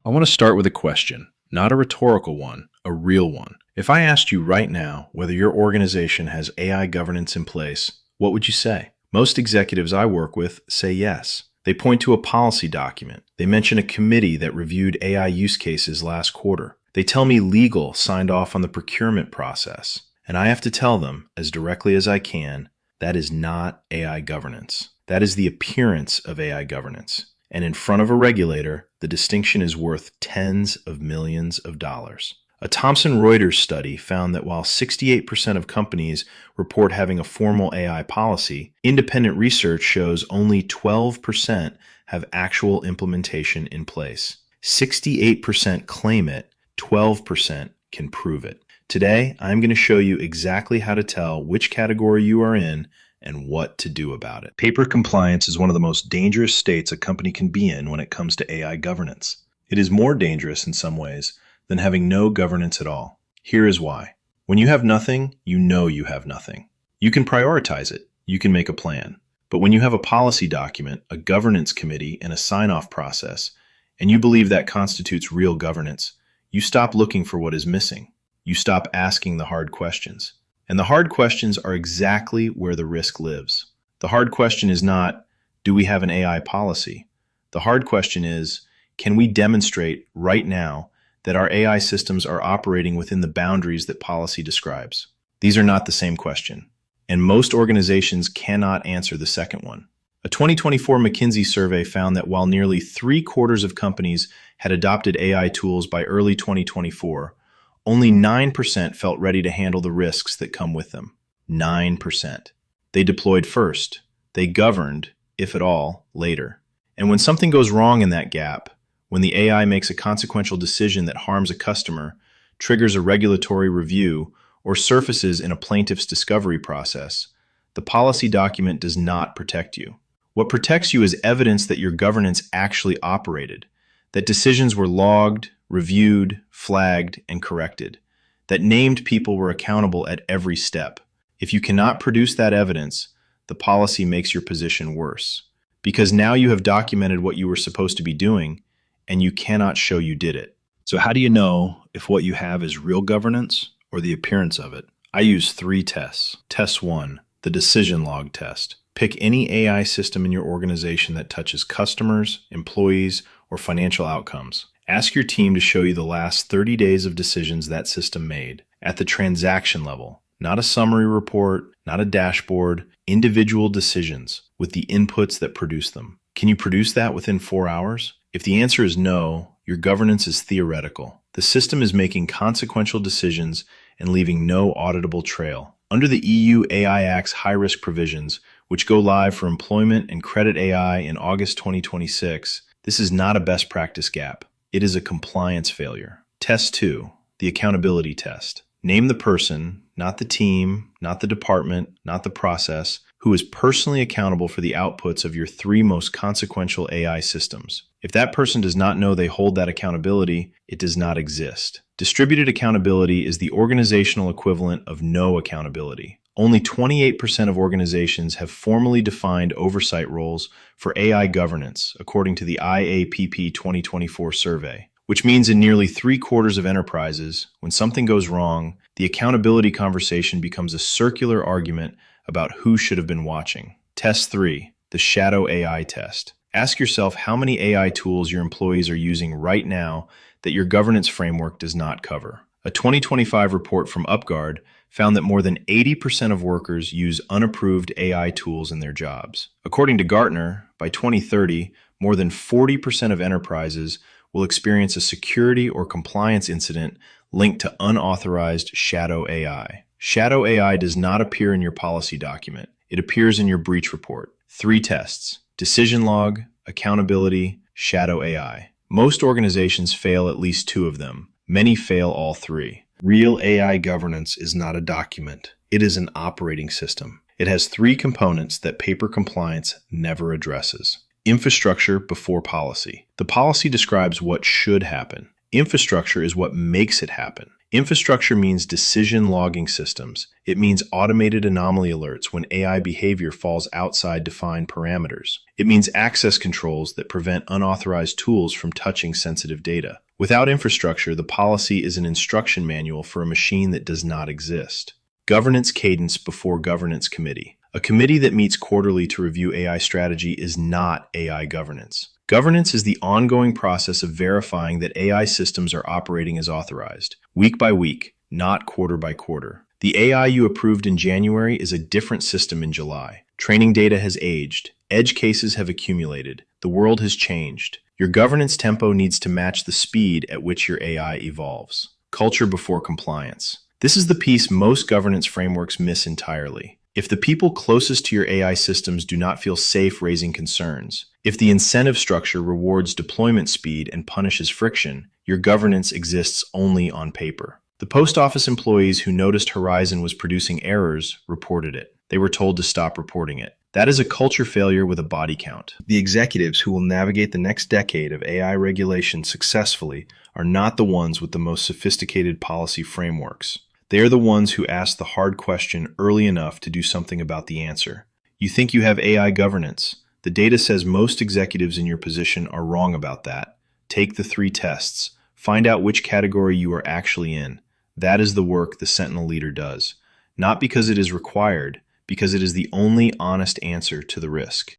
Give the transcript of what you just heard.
I want to start with a question, not a rhetorical one, a real one. If I asked you right now whether your organization has AI governance in place, what would you say? Most executives I work with say yes. They point to a policy document. They mention a committee that reviewed AI use cases last quarter. They tell me legal signed off on the procurement process. And I have to tell them, as directly as I can, that is not AI governance. That is the appearance of AI governance. And in front of a regulator, the distinction is worth tens of millions of dollars. A Thomson Reuters study found that while 68% of companies report having a formal AI policy, independent research shows only 12% have actual implementation in place. 68% claim it, 12% can prove it. Today, I'm going to show you exactly how to tell which category you are in and what to do about it. Paper compliance is one of the most dangerous states a company can be in when it comes to AI governance. It is more dangerous in some ways than having no governance at all. Here is why. When you have nothing, you know you have nothing. You can prioritize it. You can make a plan. But when you have a policy document, a governance committee, and a sign-off process, and you believe that constitutes real governance, you stop looking for what is missing. You stop asking the hard questions. And the hard questions are exactly where the risk lives. The hard question is not, do we have an AI policy? The hard question is, can we demonstrate right now that our AI systems are operating within the boundaries that policy describes? These are not the same question. And most organizations cannot answer the second one. A 2024 McKinsey survey found that while nearly 3/4 of companies had adopted AI tools by early 2024, only 9% felt ready to handle the risks that come with them. 9%. They deployed first. They governed, if at all, later. And when something goes wrong in that gap, when the AI makes a consequential decision that harms a customer, triggers a regulatory review, or surfaces in a plaintiff's discovery process, the policy document does not protect you. What protects you is evidence that your governance actually operated, that decisions were logged, reviewed, flagged, and corrected, that named people were accountable at every step. If you cannot produce that evidence, the policy makes your position worse, because now you have documented what you were supposed to be doing, and you cannot show you did it. So how do you know if what you have is real governance or the appearance of it? I use 3 tests. Test 1, the decision log test. Pick any AI system in your organization that touches customers, employees, or financial outcomes. Ask your team to show you the last 30 days of decisions that system made at the transaction level, not a summary report, not a dashboard, individual decisions with the inputs that produce them. Can you produce that within 4 hours? If the answer is no, your governance is theoretical. The system is making consequential decisions and leaving no auditable trail. Under the EU AI Act's high-risk provisions, which go live for employment and credit AI in August 2026, this is not a best practice gap. It is a compliance failure. Test 2, the accountability test. Name the person, not the team, not the department, not the process, who is personally accountable for the outputs of your 3 most consequential AI systems. If that person does not know they hold that accountability, it does not exist. Distributed accountability is the organizational equivalent of no accountability. Only 28% of organizations have formally defined oversight roles for AI governance, according to the IAPP 2024 survey, which means in nearly 3/4 of enterprises, when something goes wrong, the accountability conversation becomes a circular argument about who should have been watching. Test 3, the shadow AI test. Ask yourself how many AI tools your employees are using right now that your governance framework does not cover. A 2025 report from UpGuard found that more than 80% of workers use unapproved AI tools in their jobs. According to Gartner, by 2030, more than 40% of enterprises will experience a security or compliance incident linked to unauthorized shadow AI. Shadow AI does not appear in your policy document. It appears in your breach report. 3 tests: decision log, accountability, shadow AI. Most organizations fail at least 2 of them. Many fail all 3. Real AI governance is not a document. It is an operating system. It has 3 components that paper compliance never addresses. Infrastructure before policy. The policy describes what should happen. Infrastructure is what makes it happen. Infrastructure means decision logging systems. It means automated anomaly alerts when AI behavior falls outside defined parameters. It means access controls that prevent unauthorized tools from touching sensitive data. Without infrastructure, the policy is an instruction manual for a machine that does not exist. Governance cadence before governance committee. A committee that meets quarterly to review AI strategy is not AI governance. Governance is the ongoing process of verifying that AI systems are operating as authorized, week by week, not quarter by quarter. The AI you approved in January is a different system in July. Training data has aged. Edge cases have accumulated. The world has changed. Your governance tempo needs to match the speed at which your AI evolves. Culture before compliance. This is the piece most governance frameworks miss entirely. If the people closest to your AI systems do not feel safe raising concerns, if the incentive structure rewards deployment speed and punishes friction, your governance exists only on paper. The post office employees who noticed Horizon was producing errors reported it. They were told to stop reporting it. That is a culture failure with a body count. The executives who will navigate the next decade of AI regulation successfully are not the ones with the most sophisticated policy frameworks. They are the ones who ask the hard question early enough to do something about the answer. You think you have AI governance. The data says most executives in your position are wrong about that. Take the 3 tests. Find out which category you are actually in. That is the work the Sentinel Leader does. Not because it is required, because it is the only honest answer to the risk.